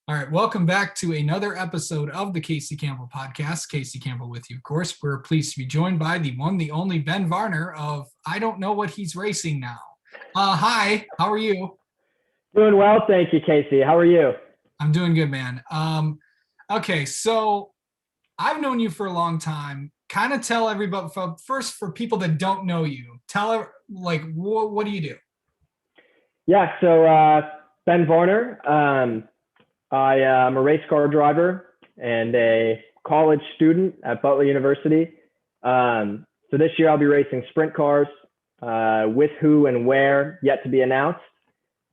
All right, welcome back to another episode of the Casey Campbell podcast. Casey Campbell with you, of course. We're pleased to be joined by the one, the only Ben Varner of I Don't Know What He's Racing Now. Hi, how are you? Doing well, thank you, Casey. How are you? I'm doing good, man. Okay, so I've known you for a long time. Kind of tell everybody first for people that don't know you. What do you do? Ben Varner. I am a race car driver and a college student at Butler University. So this year I'll be racing sprint cars. With who and where yet to be announced,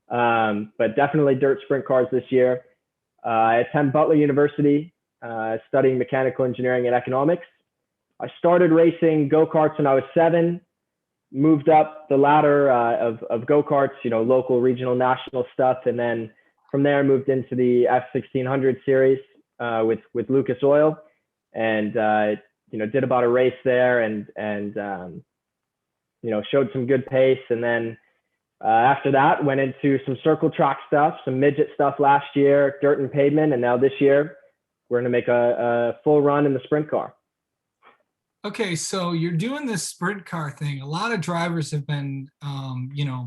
but definitely dirt sprint cars this year. I attend Butler University, studying mechanical engineering and economics. I started racing go-karts when I was 7, moved up the ladder of go-karts, local, regional, national stuff. And then from there, I moved into the F1600 series with Lucas Oil and, did about a race there and showed some good pace. And then after that, went into some circle track stuff, some midget stuff last year, dirt and pavement. And now this year, we're going to make a full run in the sprint car. Okay, so you're doing this sprint car thing. A lot of drivers have been,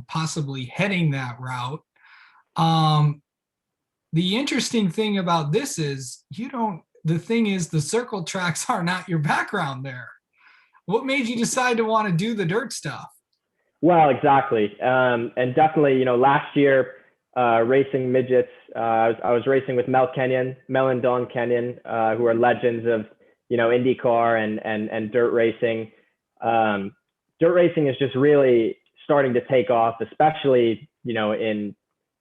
possibly heading that route. The interesting thing about this is the circle tracks are not your background there. What made you decide to want to do the dirt stuff? Well, exactly. And definitely, last year, racing midgets, I was racing with Mel and Don Kenyon, who are legends of, IndyCar and dirt racing. Dirt racing is just really starting to take off, especially, in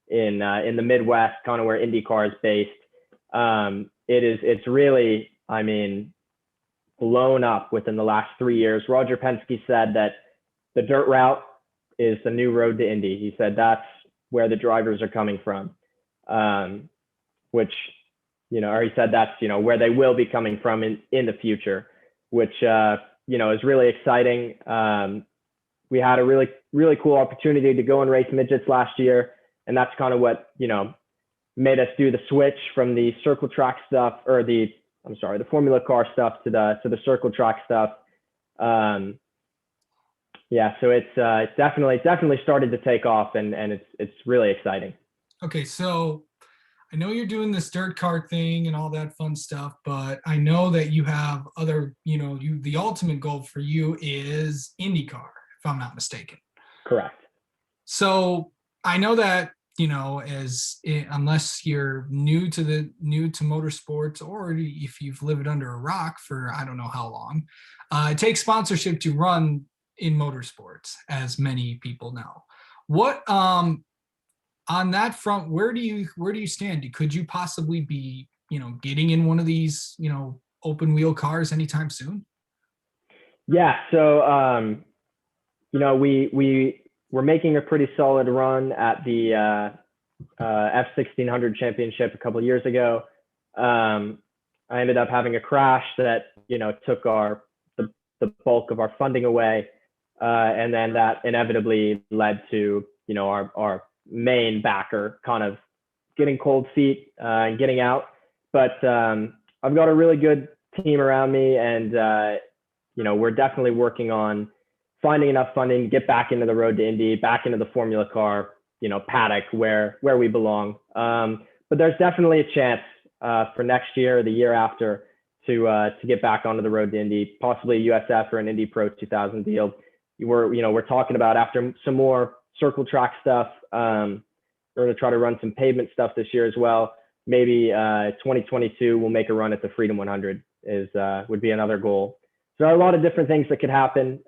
the Midwest, kind of where IndyCar is based. It's really, blown up within the last 3 years. Roger Penske said that the dirt route is the new road to Indy. He said that's where the drivers are coming from, which, or he said that's, where they will be coming from in the future, which, is really exciting. We had a really, really cool opportunity to go and race midgets last year. And that's kind of what, made us do the switch from the circle track stuff or the Formula car stuff to the circle track stuff. So it's definitely started to take off and it's really exciting. Okay, so I know you're doing this dirt car thing and all that fun stuff, but I know that you have other, the ultimate goal for you is IndyCar, if I'm not mistaken. Correct. So I know that, unless you're new to motorsports, or if you've lived under a rock for I don't know how long, it takes sponsorship to run in motorsports, as many people know. What on that front, where do you stand? Could you possibly be, getting in one of these, open wheel cars anytime soon? Yeah. So, we're making a pretty solid run at the F1600 championship a couple of years ago. I ended up having a crash that, took the bulk of our funding away. And then that inevitably led to, our main backer kind of getting cold feet and getting out. But I've got a really good team around me and, we're definitely working on finding enough funding to get back into the road to Indy, back into the Formula car, paddock where we belong. But there's definitely a chance for next year or the year after to get back onto the road to Indy, possibly a USF or an Indy Pro 2000 deal. We're talking about after some more circle track stuff. We're going to try to run some pavement stuff this year as well. Maybe 2022 we'll make a run at the Freedom 100 would be another goal. So there are a lot of different things that could happen.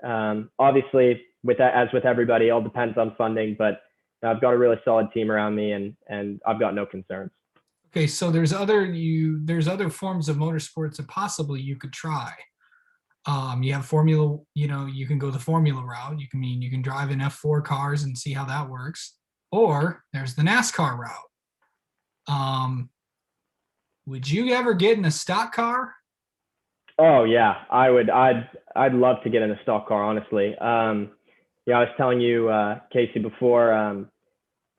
Obviously, as with everybody, it all depends on funding, but I've got a really solid team around me and I've got no concerns. Okay, so there's other forms of motorsports that possibly you could try. You have Formula, you can go the Formula route. You can drive in F4 cars and see how that works. Or there's the NASCAR route. Would you ever get in a stock car? Oh yeah, I would. I'd love to get in a stock car, honestly. I was telling you, Casey, before,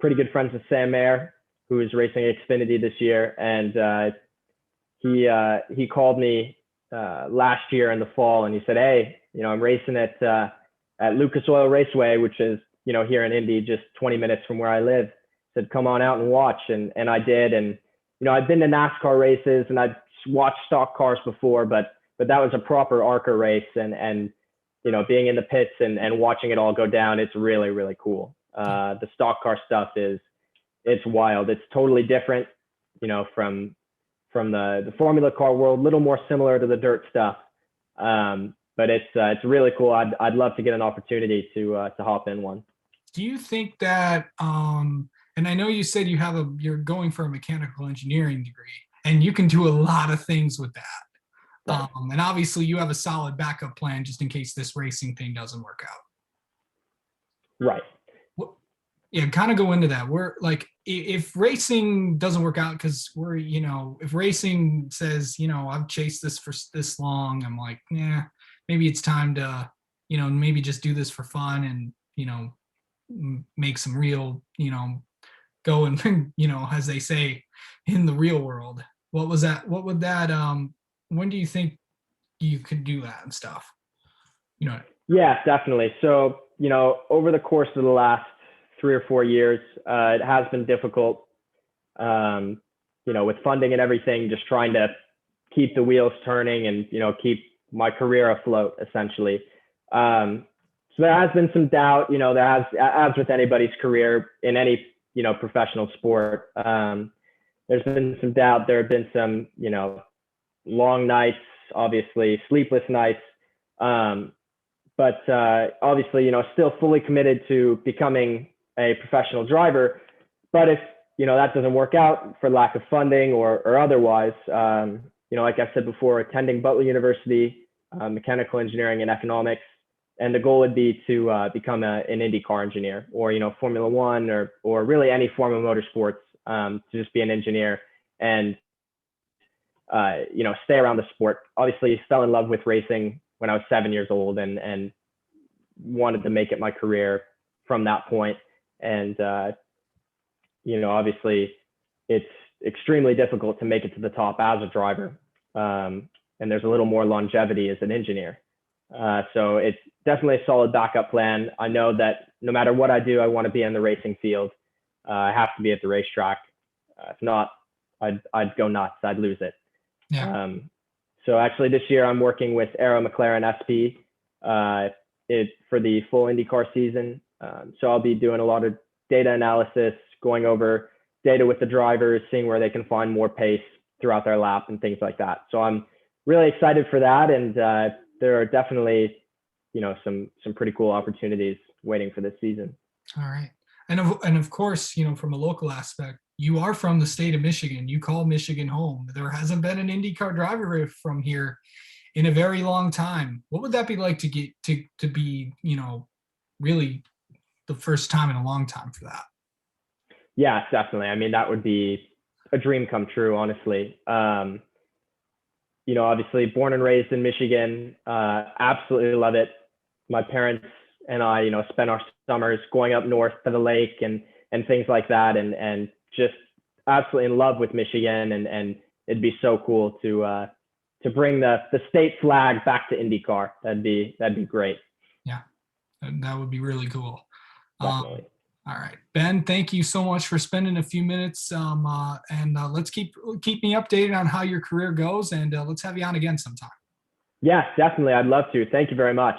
pretty good friends with Sam Mayer. who is racing Xfinity this year, and he called me last year in the fall, and he said, "Hey, I'm racing at Lucas Oil Raceway, which is here in Indy, just 20 minutes from where I live." Said, "Come on out and watch," and I did, and I've been to NASCAR races and I've watched stock cars before, but that was a proper ARCA race, and being in the pits and watching it all go down, it's really, really cool. The stock car stuff it's wild. It's totally different, from the Formula car world, a little more similar to the dirt stuff. But it's really cool. I'd love to get an opportunity to hop in one. Do you think that, and I know you said you're going for a mechanical engineering degree, and you can do a lot of things with that. Right. And obviously you have a solid backup plan just in case this racing thing doesn't work out. Right. Yeah, kind of go into that. We're like, if racing doesn't work out, because if racing says, I've chased this for this long, I'm like, yeah, maybe it's time to, maybe just do this for fun and, make some real, go and, as they say in the real world. What would that, when do you think you could do that and stuff? Yeah, definitely. So, over the course of the last 3 or 4 years, it has been difficult, with funding and everything, just trying to keep the wheels turning and, keep my career afloat, essentially. So there has been some doubt, there has, as with anybody's career in any, professional sport. There's been some doubt. There have been some, long nights, obviously sleepless nights. But obviously, still fully committed to becoming a professional driver. But if, that doesn't work out for lack of funding or otherwise, like I said before, attending Butler University, mechanical engineering and economics. And the goal would be to become an IndyCar engineer or, Formula One or really any form of motorsports, to just be an engineer and, stay around the sport. Obviously, fell in love with racing when I was 7 years old and wanted to make it my career from that point. And, obviously it's extremely difficult to make it to the top as a driver. And there's a little more longevity as an engineer. So it's definitely a solid backup plan. I know that no matter what I do, I want to be in the racing field. I have to be at the racetrack. If not, I'd go nuts. I'd lose it. Yeah. So actually this year I'm working with Arrow McLaren SP for the full IndyCar season. So I'll be doing a lot of data analysis, going over data with the drivers, seeing where they can find more pace throughout their lap and things like that. So I'm really excited for that. And there are definitely, some pretty cool opportunities waiting for this season. All right. And of course, from a local aspect, you are from the state of Michigan. You call Michigan home. There hasn't been an IndyCar driver from here in a very long time. What would that be like to get to be, really the first time in a long time for that? Yeah, definitely. I mean, that would be a dream come true, honestly. Obviously born and raised in Michigan, absolutely love it. My parents and I, spent our summers going up north to the lake and things like that, and just absolutely in love with Michigan, and it'd be so cool to bring the state flag back to IndyCar. That'd be great. Yeah, that would be really cool. Definitely. All right, Ben, thank you so much for spending a few minutes, and let's keep me updated on how your career goes, and let's have you on again sometime. Yeah, definitely. I'd love to. Thank you very much.